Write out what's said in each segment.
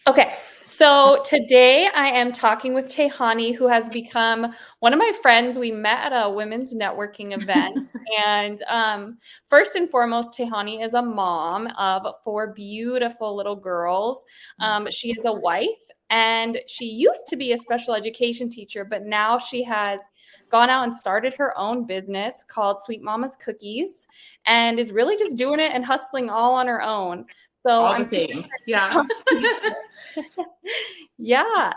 Okay, so today I am talking with Tehani, who has become one of my friends. We met at a women's networking event. And first and foremost, Tehani is a mom of four beautiful little girls. She is a wife, and she used to be a special education teacher, but now she has gone out and started her own business called Sweet Mama's Cookies and is really just doing it and hustling all on her own. So All I'm the super things. Yeah. Yeah.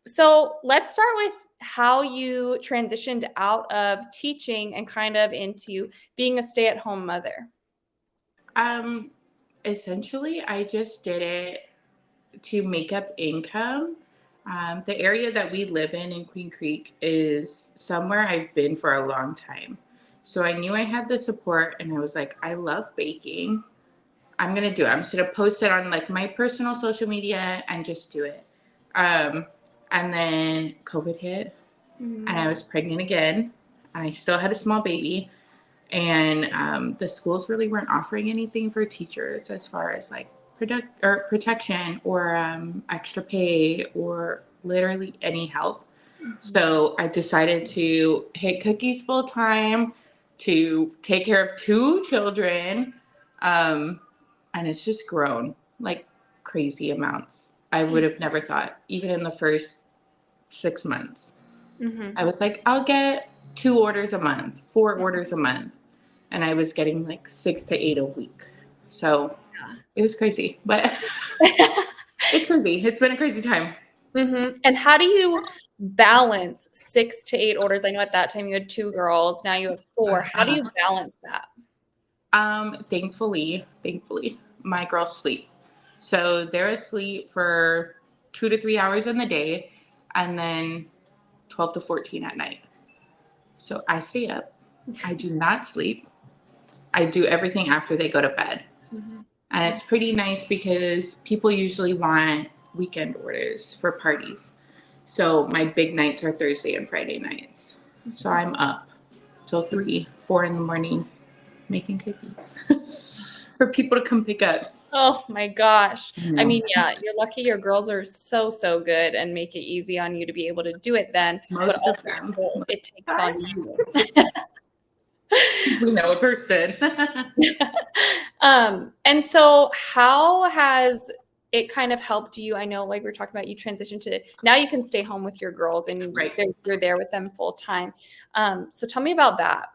So let's start with how you transitioned out of teaching and kind of into being a stay-at-home mother. Um, Essentially, I just did it to make up income. The area that we live in Queen Creek is somewhere I've been for a long time. So I knew I had the support, and I was like, I love baking. I'm gonna do it. I'm just gonna post it on like my personal social media and just do it. Um, and then COVID hit, and I was pregnant again, and I still had a small baby. And the schools really weren't offering anything for teachers as far as like protection or extra pay or literally any help. So I decided to hit cookies full time to take care of two children. Um, and it's just grown like crazy amounts. I would have never thought, even in the first 6 months. Mm-hmm. I was like, I'll get 2 orders a month, 4 orders a month. And I was getting like 6 to 8 a week. So it was crazy, but it's crazy. It's been a crazy time. Mm-hmm. And how do you balance 6 to 8 orders? I know at that time you had two girls, now you have four. How do Uh, you balance that? thankfully, my girls sleep. So they're asleep for 2 to 3 hours in the day and then 12 to 14 at night. So I stay up. I do not sleep. I do everything after they go to bed. Mm-hmm. And it's pretty nice because people usually want weekend orders for parties. So my big nights are Thursday and Friday nights. So I'm up till 3, 4 in the morning making cookies for people to come pick up. Oh my gosh. You I know, mean, yeah, you're lucky your girls are so, so good and make it easy on you to be able to do it then, but most of also them. toll it takes on you. We know a person. And so how has it kind of helped you? I know, like we are talking about, you transitioned to now you can stay home with your girls and Right. you're there with them full time. So tell me about that.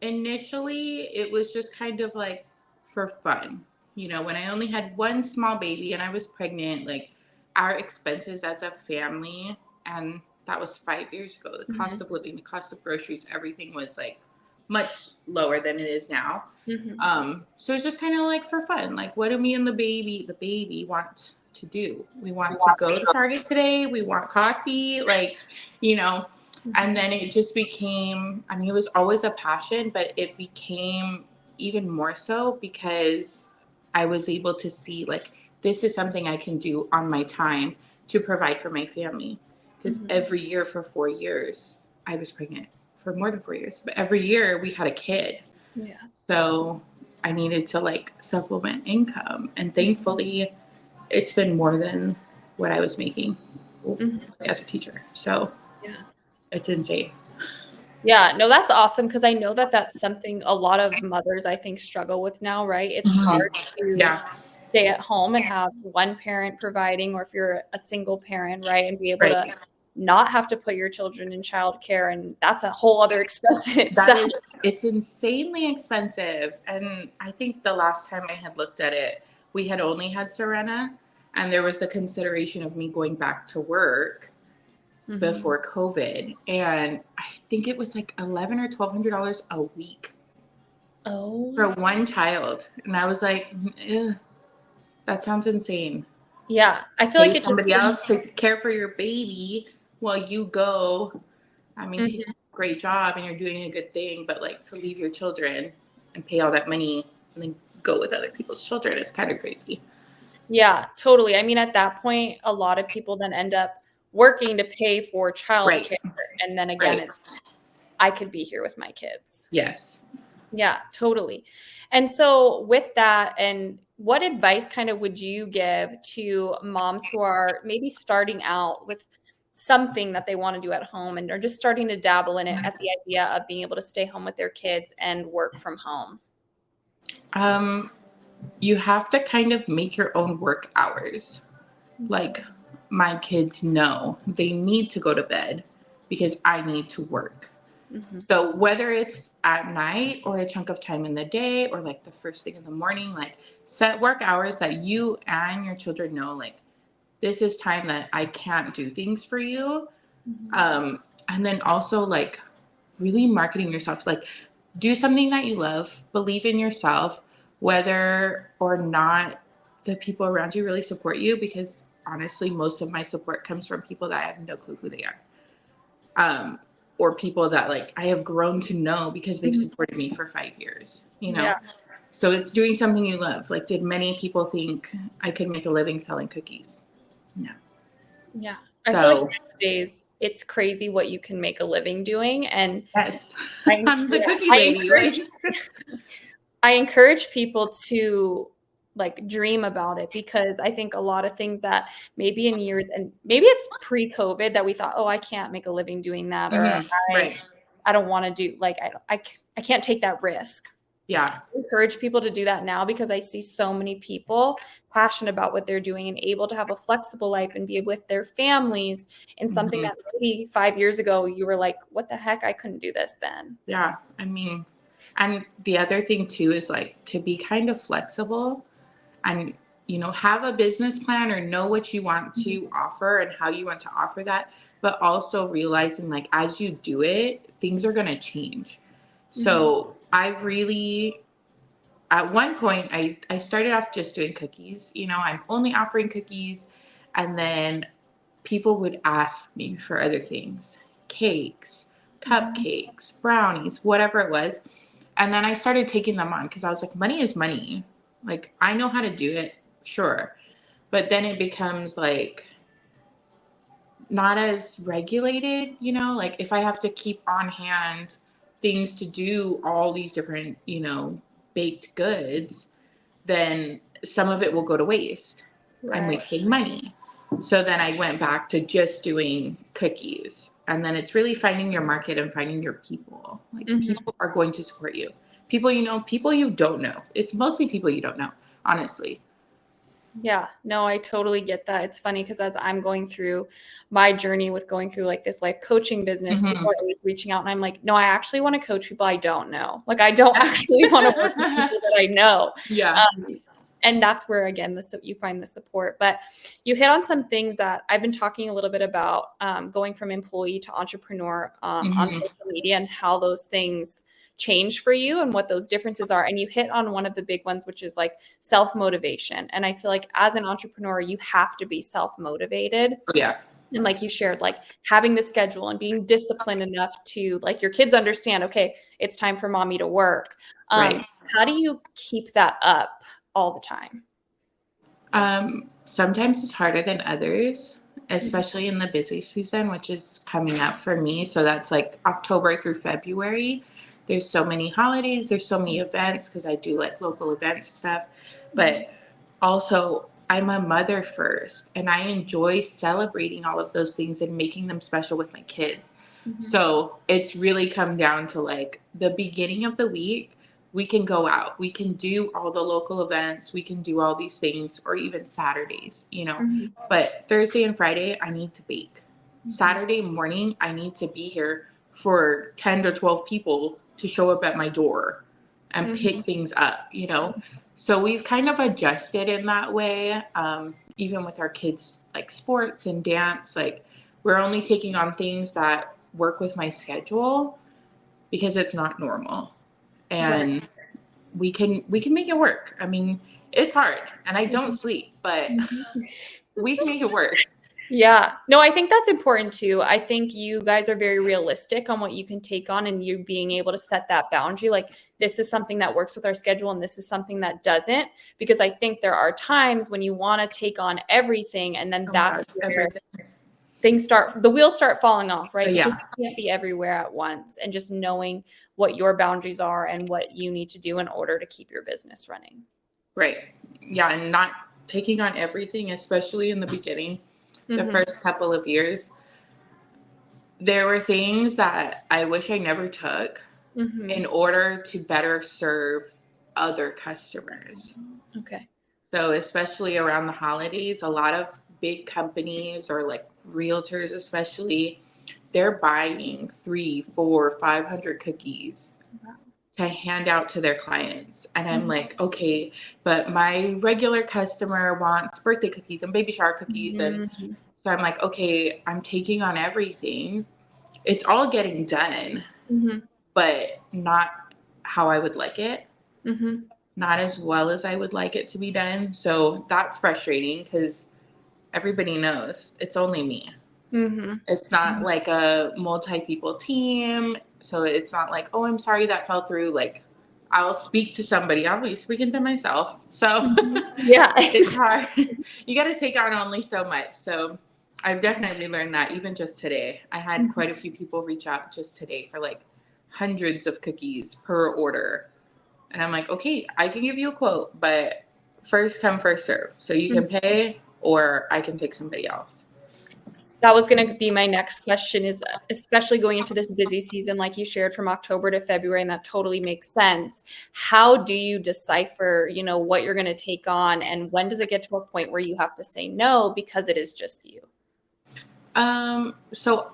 Initially, it was just kind of like for fun. You know, when I only had one small baby and I was pregnant, like our expenses as a family, and that was 5 years ago, the Mhm. cost of living, the cost of groceries, everything was like much lower than it is now. Mhm. So it's just kind of like for fun. Like, what do me and the baby want to do? We want to go to Target today. We want coffee. Like, you know, and Mhm. then it just became, I mean, it was always a passion, but it became even more so because I was able to see, like, this is something I can do on my time to provide for my family. Because Mhm. every year for 4 years, I was pregnant for more than 4 years, but every year we had a kid. Yeah. So I needed to like supplement income. And thankfully, it's been more than what I was making Mhm. as a teacher. So Yeah. it's insane. Yeah, no, that's awesome because I know that that's something a lot of mothers, I think, struggle with now, right? It's hard to Yeah, stay at home and have one parent providing, or if you're a single parent, right, and be able to right. not have to put your children in childcare, and that's a whole other expense in That itself. is, it's insanely expensive. And I think the last time I had looked at it, we had only had Serena, and there was the consideration of me going back to work Mhm. before COVID. And I think it was like $1,100 or $1,200 a week for Oh, one child. And I was like, "Ugh, that sounds insane. yeah. I feel like Pay it just somebody else to care for your baby while you go. I mean, teaching Mhm. a great job and you're doing a good thing, but like to leave your children and pay all that money and then go with other people's children is kind of crazy. Yeah, totally. I mean, at that point, a lot of people then end up working to pay for Right, childcare, and then again, right. it's I could be here with my kids. Yes. Yeah, totally. And so with that, and what advice kind of would you give to moms who are maybe starting out with something that they want to do at home and are just starting to dabble in it at the idea of being able to stay home with their kids and work from home? Um, you have to kind of make your own work hours. Like, my kids know they need to go to bed because I need to work. Mm-hmm. So whether it's at night or a chunk of time in the day or like the first thing in the morning, like set work hours that you and your children know, like this is time that I can't do things for you. Mm-hmm. And then also like really marketing yourself, like do something that you love, believe in yourself, whether or not the people around you really support you, because honestly, most of my support comes from people that I have no clue who they are. Or people that like I have grown to know because they've supported me for 5 years, you know? Yeah. So it's doing something you love. Like, did many people think I could make a living selling cookies? No. Yeah. I feel like So, nowadays it's crazy what you can make a living doing. And yes, I, I'm the yeah, cookie lady. Like, I encourage people to like dream about it, because I think a lot of things that maybe in years, and maybe it's pre-COVID that we thought, oh, I can't make a living doing that, or I right. I don't want to do, like, I can't take that risk. Yeah. I encourage people to do that now, because I see so many people passionate about what they're doing and able to have a flexible life and be with their families in something Mhm. that maybe 5 years ago you were like, what the heck? I couldn't do this then. Yeah. I mean, and the other thing too is like to be kind of flexible and, have a business plan or know what you want to offer and how you want to offer that, but also realizing like as you do it, things are going to change. Mhm. So I've really, at one point, I started off just doing cookies. I'm only offering cookies. And then people would ask me for other things, cakes, Mhm. cupcakes, brownies, whatever it was. And then I started taking them on because I was like, money is money. Like, I know how to do it, sure. But then it becomes like not as regulated, like if I have to keep on hand things to do all these different, baked goods, then some of it will go to waste. I'm Right. wasting money. So then I went back to just doing cookies. And then it's really finding your market and finding your people. Like, Mhm. people are going to support you. People you know, people you don't know. It's mostly people you don't know, honestly. Yeah, no, I totally get that. It's funny because as I'm going through my journey with going through like this life coaching business, Mm-hmm. people are always reaching out and I'm like, no, I actually want to coach people I don't know. Like, I don't actually want to work with people that I know. Yeah. And that's where, again, you find the support. But you hit on some things that I've been talking a little bit about, going from employee to entrepreneur, on Mm-hmm. social media, and how those things change for you and what those differences are. And you hit on one of the big ones, which is like self-motivation. And I feel like as an entrepreneur, you have to be self-motivated. Yeah. And like you shared, like having the schedule and being disciplined enough to, like, your kids understand, okay, it's time for mommy to work. Right. How do you keep that up all the time? Sometimes it's harder than others, Mhm. especially in the busy season, which is coming up for me. So that's like October through February. There's so many holidays, there's so many events because I do like local events stuff. Mhm. But also, I'm a mother first, and I enjoy celebrating all of those things and making them special with my kids. Mhm. So it's really come down to like the beginning of the week. We can go out, we can do all the local events, we can do all these things, or even Saturdays. Mhm. But Thursday and Friday, I need to bake. Mhm. Saturday morning, I need to be here for 10 to 12 people to show up at my door and pick Mhm. things up. So we've kind of adjusted in that way. Even with our kids, like sports and dance, like we're only taking on things that work with my schedule because it's not normal. Right. And we can make it work. I mean, it's hard and I don't Mhm. sleep, but Mhm. we can make it work. Yeah. No, I think that's important too. I think you guys are very realistic on what you can take on, and you being able to set that boundary. Like, this is something that works with our schedule and this is something that doesn't. Because I think there are times when you want to take on everything, and then Oh my gosh, that's where everything. the wheels start falling off, right? Yeah. Because you can't be everywhere at once, and just knowing what your boundaries are and what you need to do in order to keep your business running. Right. Yeah. And not taking on everything, especially in the beginning, the first couple of years. There were things that I wish I never took in order to better serve other customers. Okay. So especially around the holidays, a lot of big companies or like realtors especially, they're buying 3, 4, 500 cookies to hand out to their clients. And I'm like, okay, but my regular customer wants birthday cookies and baby shower cookies. And so I'm like, okay, I'm taking on everything. It's all getting done, but not how I would like it. Not as well as I would like it to be done. So that's frustrating because everybody knows it's only me. It's not like a multi-people team. So it's not like, oh, I'm sorry that fell through. Like, I'll speak to somebody. I'll be speaking to myself. So Yeah. it's hard. You got to take on only so much. So I've definitely learned that even just today. I had quite a few people reach out just today for like hundreds of cookies per order. And I'm like, okay, I can give you a quote, but first come, first serve. So you can pay or I can take somebody else. That was going to be my next question, is especially going into this busy season, like you shared, from October to February, and that totally makes sense. How do you decipher, what you're going to take on, and when does it get to a point where you have to say no because it is just you? So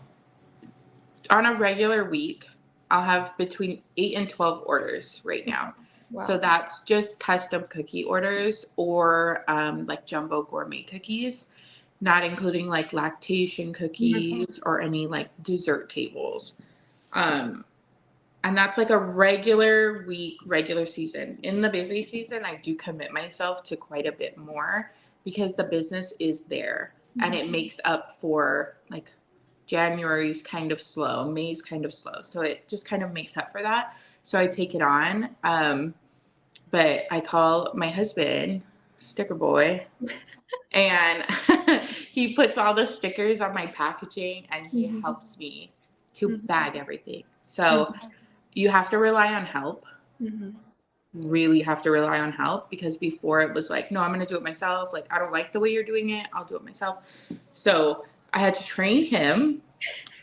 on a regular week, I'll have between 8 and 12 orders right now. Wow. So that's just custom cookie orders or like jumbo gourmet cookies, not including like lactation cookies or any like dessert tables. And that's like a regular week, regular season. In the busy season, I do commit myself to quite a bit more because the business is there and it makes up for like January's kind of slow, May's kind of slow. So it just kind of makes up for that. So I take it on. But I call my husband Sticker Boy and he puts all the stickers on my packaging and he helps me to bag everything. So you have to rely on help. Really have to rely on help because before it was like, no, I'm going to do it myself. Like, I don't like the way you're doing it. I'll do it myself. So I had to train him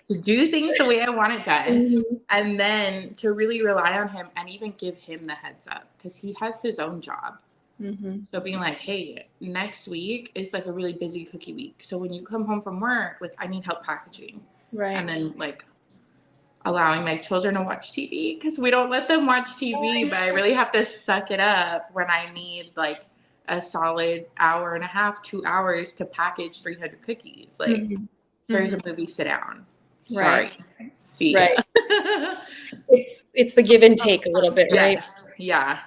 to do things the way I want it done. And then to really rely on him and even give him the heads up because he has his own job. So being like, hey, next week is like a really busy cookie week. So when you come home from work, like I need help packaging. Right. And then like allowing my children to watch TV because we don't let them watch TV, but I really have to suck it up when I need like a solid hour and a half, 2 hours to package 300 cookies. Like, here's a movie, sit down. Sorry. Right. See Right. ya. It's the give and take a little bit, right? Yes. Yeah.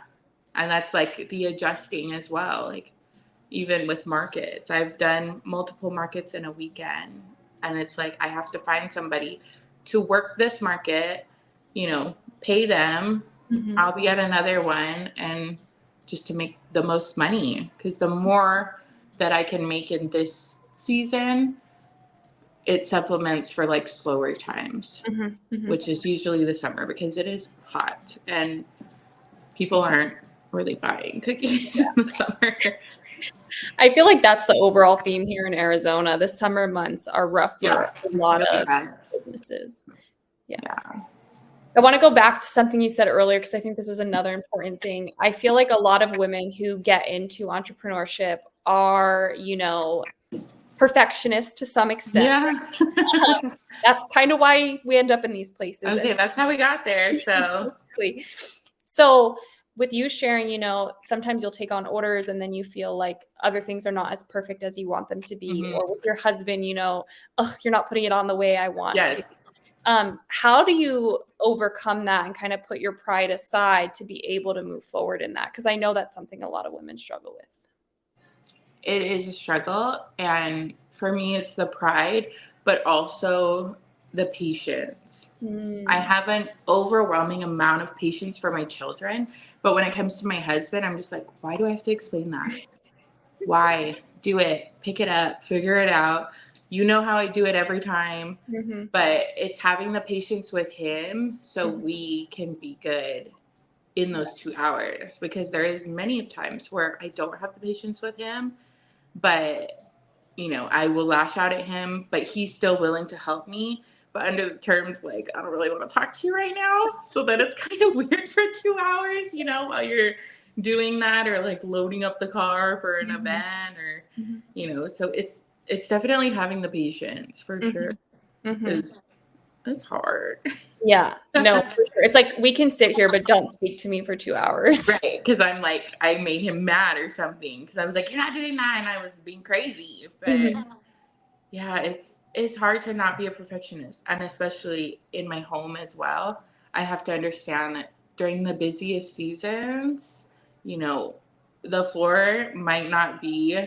And that's like the adjusting as well. Like even with markets, I've done multiple markets in a weekend and it's like, I have to find somebody to work this market, pay them. I'll be at another one and just to make the most money. Because the more that I can make in this season, it supplements for like slower times, which is usually the summer because it is hot and people aren't really buying cookies in the summer. I feel like that's the overall theme here in Arizona. The summer months are rough for a lot of businesses. Yeah. I want to go back to something you said earlier because I think this is another important thing. I feel like a lot of women who get into entrepreneurship are, perfectionists to some extent. Yeah. That's kind of why we end up in these places. Okay, that's how we got there. So with you sharing, sometimes you'll take on orders and then you feel like other things are not as perfect as you want them to be. Or with your husband, you're not putting it on the way I want to. How do you overcome that and kind of put your pride aside to be able to move forward in that? Because I know that's something a lot of women struggle with. It is a struggle. And for me, it's the pride, but also the patience. I have an overwhelming amount of patience for my children. But when it comes to my husband, I'm just like, why do I have to explain that? Why? Do it. Pick it up. Figure it out. you know how I do it every time. Mhm. But it's having the patience with him so Mhm. we can be good in Yeah. those 2 hours, because there is many times where I don't have the patience with him, but I will lash out at him, but he's still willing to help me. But under the terms, like, I don't really want to talk to you right now. So then it's kind of weird for 2 hours, while you're doing that, or like loading up the car for an Mhm. event, or, Mhm. so it's definitely having the patience for sure Mhm. Mhm. is hard. Yeah. No, for sure. It's like, we can sit here, but don't speak to me for 2 hours. Right, because I'm like, I made him mad or something, because I was like, you're not doing that, and I was being crazy. But Mhm. yeah, it's hard to not be a perfectionist, and especially in my home as well. I have to understand that during the busiest seasons, you know, the floor might not be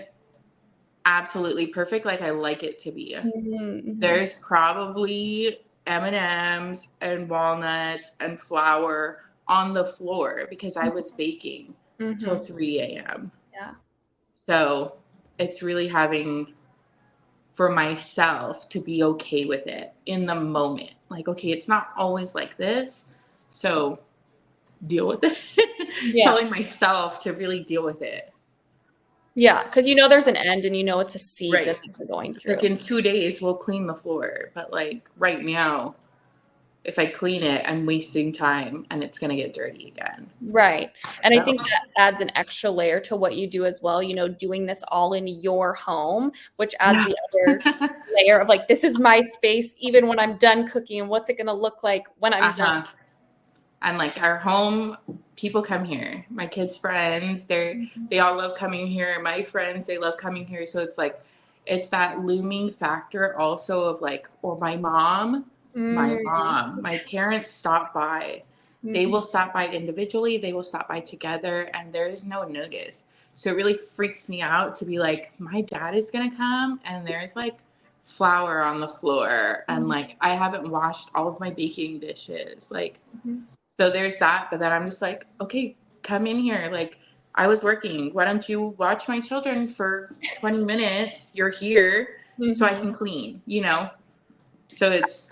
absolutely perfect like I like it to be. Mhm. Mhm. There's probably M&Ms and walnuts and flour on the floor because I was baking till Mhm. 3 a.m. Yeah. So it's really having for myself to be okay with it in the moment. Like, okay, it's not always like this. So deal with it. Yeah. Telling myself to really deal with it. Yeah, because there's an end and it's a season Right. that you're going Like through. in 2 days, we'll clean the floor. But like right now, if I clean it, I'm wasting time and it's going to get dirty again. Right. And I So, think that adds an extra layer to what you do as well, doing this all in your home, which adds yeah. the other layer of like, this is my space, even when I'm done cooking, and what's it going to look like when I'm done? Uh-huh. And like our home, people come here. My kids' friends, Mhm. they all love coming here. My friends, they love coming here. So it's like, it's that looming factor also of like, or Mm. my parents stop by. They will Mhm. stop by individually, they will stop by together, and there is no notice. So it really freaks me out to be like, my dad is gonna come and there's like flour on the floor, and Mhm. like I haven't washed all of my baking dishes. Like, Mhm. so there's that, but then I'm just like, okay, come in here. Like, I was working. Why don't you watch my children for 20 minutes? You're here so I Mhm. can clean. So it's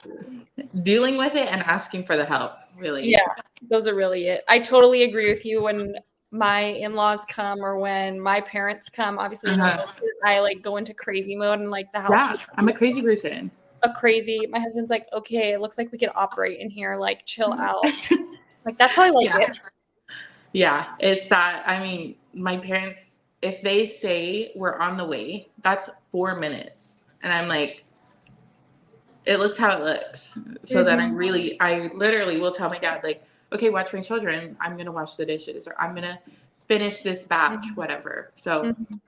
dealing with it and asking for the help, really. Yeah, those are really it. I totally agree with you. When my in-laws come or when my parents come, obviously they don't Uh-huh. live here, I like go into crazy mode and like the house Yeah, needs to I'm be a crazy person. a crazy. My husband's like, okay, it looks like we could operate in here, like chill out. Like that's how I like Yeah. it. Yeah. It's that. I mean, my parents, if they say we're on the way, that's 4 minutes. And I'm like, it looks how it looks. So then Mhm. I literally will tell my dad, like, okay, watch my children. I'm going to wash the dishes, or I'm going to finish this batch, Mhm. whatever. So Mhm.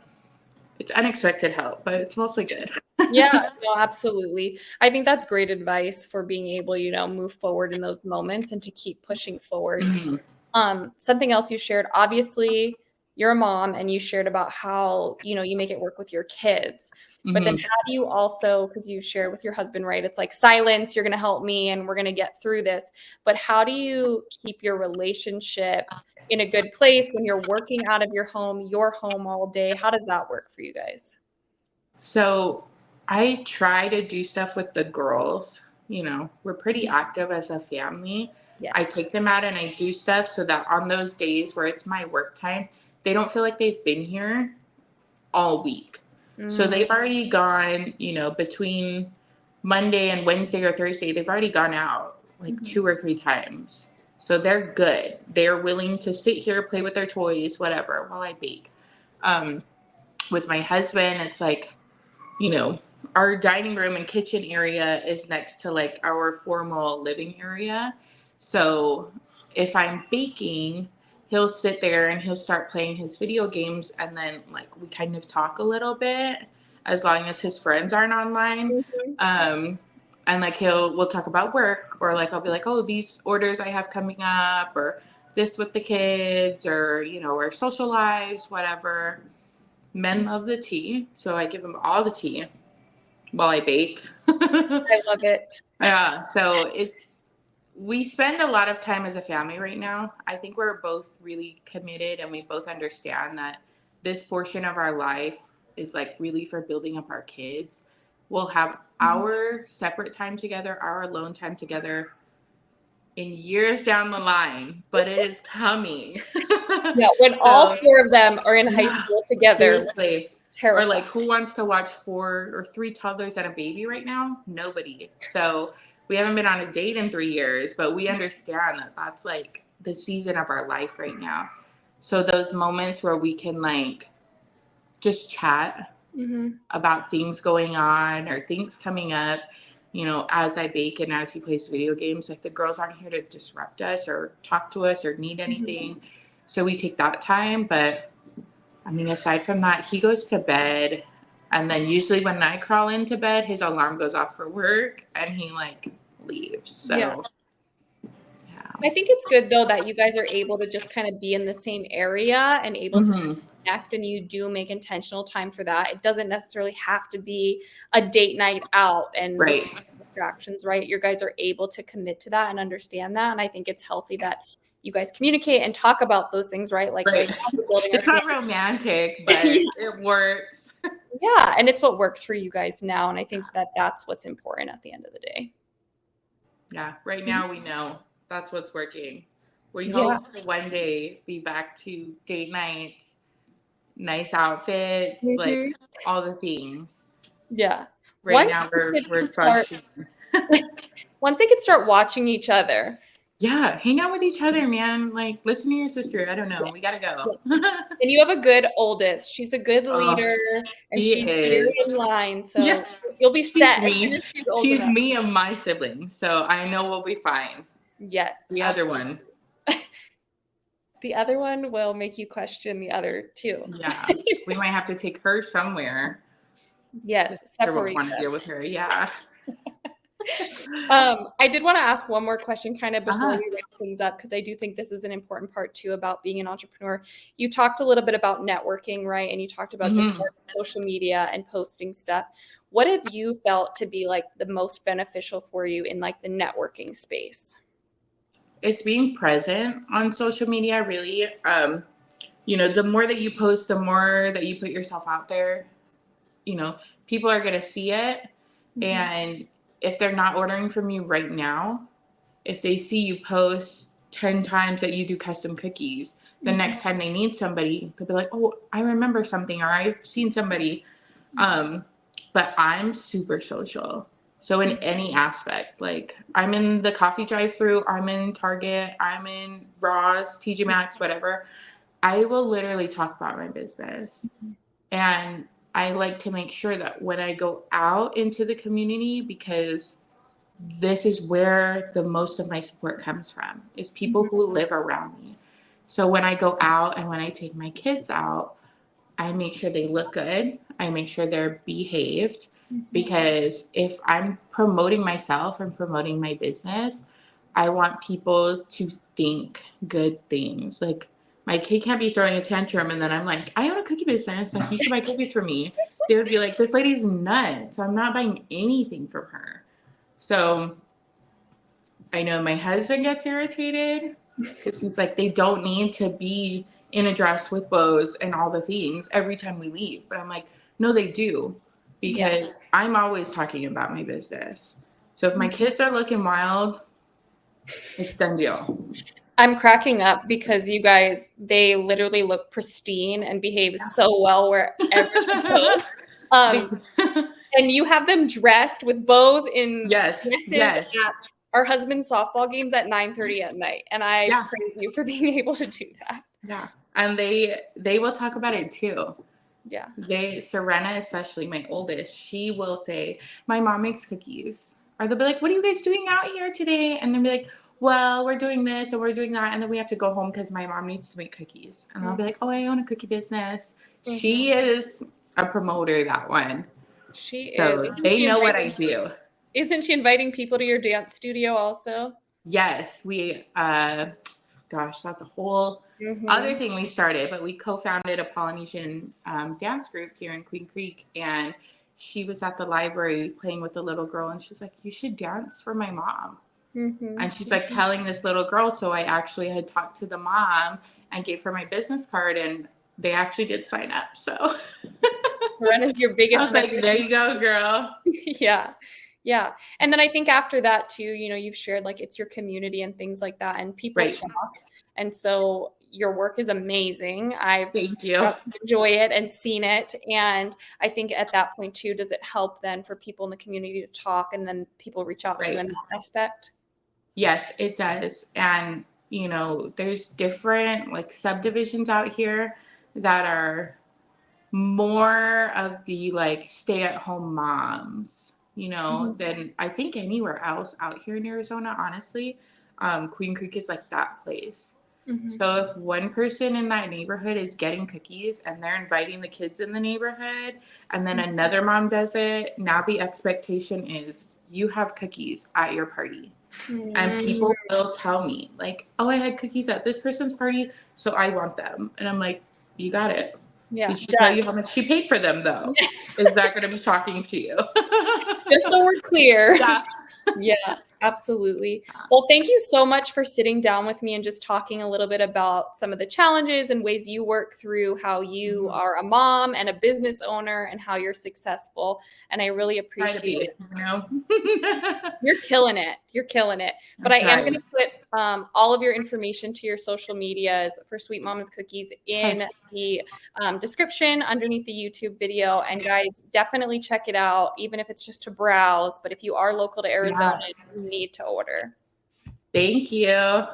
it's unexpected help, but it's mostly good. Yeah, no, absolutely. I think that's great advice for being able, move forward in those moments and to keep pushing forward. Mhm. Something else you shared, obviously, you're a mom and you shared about how, you make it work with your kids. But then Mhm. how do you also, because you shared with your husband, right? It's like silence, you're going to help me and we're going to get through this. But how do you keep your relationship in a good place when you're working out of your home all day? How does that work for you guys? So I try to do stuff with the girls. We're pretty Mhm. active as a family. I Yes. take them out and I do stuff so that on those days where it's my work time, they don't feel like they've been here all week. So Mm, they've already gone, between Monday and Wednesday or Thursday, they've already gone out like mhm, 2 or 3 times. So they're good. They're willing to sit here, play with their toys, whatever, while I bake. Um, with my husband, it's like, you know, our dining room and kitchen area is next to like our formal living area. So if I'm baking, he'll sit there and he'll start playing his video games, and then like we kind of talk a little bit as long as his friends aren't online. mhm, Um and like we'll talk about work, or like I'll be like, "Oh, these orders I have coming up," or this with the kids, or our social lives, whatever. Men love the tea, so I give them all the tea while I bake. I love it. Yeah, so we spend a lot of time as a family right now. I think we're both really committed and we both understand that this portion of our life is like really for building up our kids. we'll have Mhm. our separate time together, our alone time together in years down the line, but it is coming. Yeah, when all So, 4 of them are in high yeah, school together, which is seriously. Or like, terrifying. who wants to watch 4 or 3 toddlers and a baby right now? Nobody. So we haven't been on a date in 3 years, but we understand that that's like the season of our life right now. So those moments where we can like just chat Mhm. about things going on or things coming up, as I bake and as he plays video games, like the girls aren't here to disrupt us or talk to us or need Mhm. anything. So we take that time. But I mean, aside from that, he goes to bed. And then usually when I crawl into bed, his alarm goes off for work and he like leaves. Yeah. So, yeah. I think it's good though that you guys are able to just kind of be in the same area and able to Hmm. connect, and you do make intentional time for that. It doesn't necessarily have to be a date night out and with Right. distractions, right? You guys are able to commit to that and understand that. And I think it's healthy that you guys communicate and talk about those things, right? Like right Right. now we're building our It's not romantic, family. but it works. Yeah, and it's what works for you guys now. And I think that that's what's important at the end of the day. Yeah. Right now we know that's what's working. We Yeah. hope to one day be back to date nights, nice outfits, like Mhm. all the things. Yeah. Right Once now the we're kids we're can start functioning. once they can start watching each other. Yeah, hang out with each other, man. Like listen to your sister. I don't know. Yeah, We gotta yeah. go. And you have a good oldest. She's a good Oh, leader, and she she's very is. in line, Yeah, so you'll be she's set as soon me. as she's old She's enough. me and my sibling, so I know we'll be fine. Yes, The other absolutely. one, The other one will make you question the other 2. yeah, we might have to take her somewhere. The Yes, sister won't separate want to them. deal with her. Yeah. I did wanna ask one more question kind of before Uh-huh. we wrap things up, because I do think this is an important part too about being an entrepreneur. You talked a little bit about networking, right? And you talked about just Hmm. starting social media and posting stuff. What have you felt to be, like, the most beneficial for you in, like, the networking space? It's being present on social media, really. The more that you post, the more that you put yourself out there, you know, people are going to see it. Mhm, And if they're not ordering from you right now, if they see you post 10 times that you do custom cookies, the mhm, next time they need somebody, they'll be like, oh, I remember something, or I've seen somebody. mhm, Um, but I'm super social. So in mhm, any aspect, like I'm in the coffee drive-through, I'm in Target, I'm in Ross, TJ Maxx, whatever. I will literally talk about my business. mhm, And I like to make sure that when I go out into the community, because this is where the most of my support comes from, is people mhm, who live around me. So when I go out and when I take my kids out, I make sure they look good. I make sure they're behaved, mhm. because if I'm promoting myself and promoting my business, I want people to think good things. Like my kid can't be throwing a tantrum and then I'm like, I own a cookie business. Like you should buy cookies from me. They would be like, this lady's nuts. I'm not buying anything from her. So I know my husband gets irritated because he's like, they don't need to be in a dress with bows and all the things every time we leave. But I'm like, no, they do, Yeah. because I'm always talking about my business. So if my Mhm. kids are looking wild, it's done deal. I'm cracking up because you guys, they literally look pristine and behave so well wherever you go. Um, Because- and you have them dressed with bows in yes, dresses yes, at our husband's softball games at 9:30 at night, and I yeah, praise you for being able to do that. yeah. And they will talk about it too. Yeah. Serena, especially my oldest, she will say, my mom makes cookies. Or they'll be like, what are you guys doing out here today? And they'll be like, well, we're doing this and we're doing that. And then we have to go home because my mom needs to make cookies. And I'll be like, oh, I own a cookie business. Mhm. She is a promoter, that one. She is. So they know what I do. Isn't she inviting people to your dance studio also? Yes, gosh, that's a whole other Mhm. thing we started, but we co-founded a Polynesian dance group here in Queen Creek, and she was at the library playing with a little girl, and she's like, you should dance for my mom. Mhm. And she's like telling this little girl, so I actually had talked to the mom and gave her my business card, and they actually did sign up. So Verena's your I biggest was like, vendor. there you go, girl. Yeah. Yeah. And then I think after that too, you've shared like it's your community and things like that, and people Right. talk. And so your work is amazing. I've Thank you. got to enjoy it and seen it. And I think at that point too, does it help then for people in the community to talk and then people reach out to you in that aspect? Yes, it does. And, there's different like subdivisions out here that are more of the like stay at home moms, Mhm. than I think anywhere else out here in Arizona, honestly. Queen Creek is like that place. Mhm. So if one person in that neighborhood is getting cookies and they're inviting the kids in the neighborhood, and then another mom does it, now the expectation is you have cookies at your party. And Mm, people will tell me, like, oh, I had cookies at this person's party, so I want them. And I'm like, you got it. yeah, Did she tell done. you how much she paid for them, though? Yes. Is that going to be shocking to you? Just so we're clear. Yeah. Yeah, absolutely. Well, thank you so much for sitting down with me and just talking a little bit about some of the challenges and ways you work through how you Mhm. are a mom and a business owner and how you're successful. And I really Try to appreciate be, it. you know? You're killing it. You're killing it. But I'm I am going trying. to put all of your information to your social medias for Sweet Mama's Cookies Okay. in the description underneath the YouTube video. And guys, definitely check it out, even if it's just to browse. But if you are local to Arizona, Yeah. you need to order. Thank you.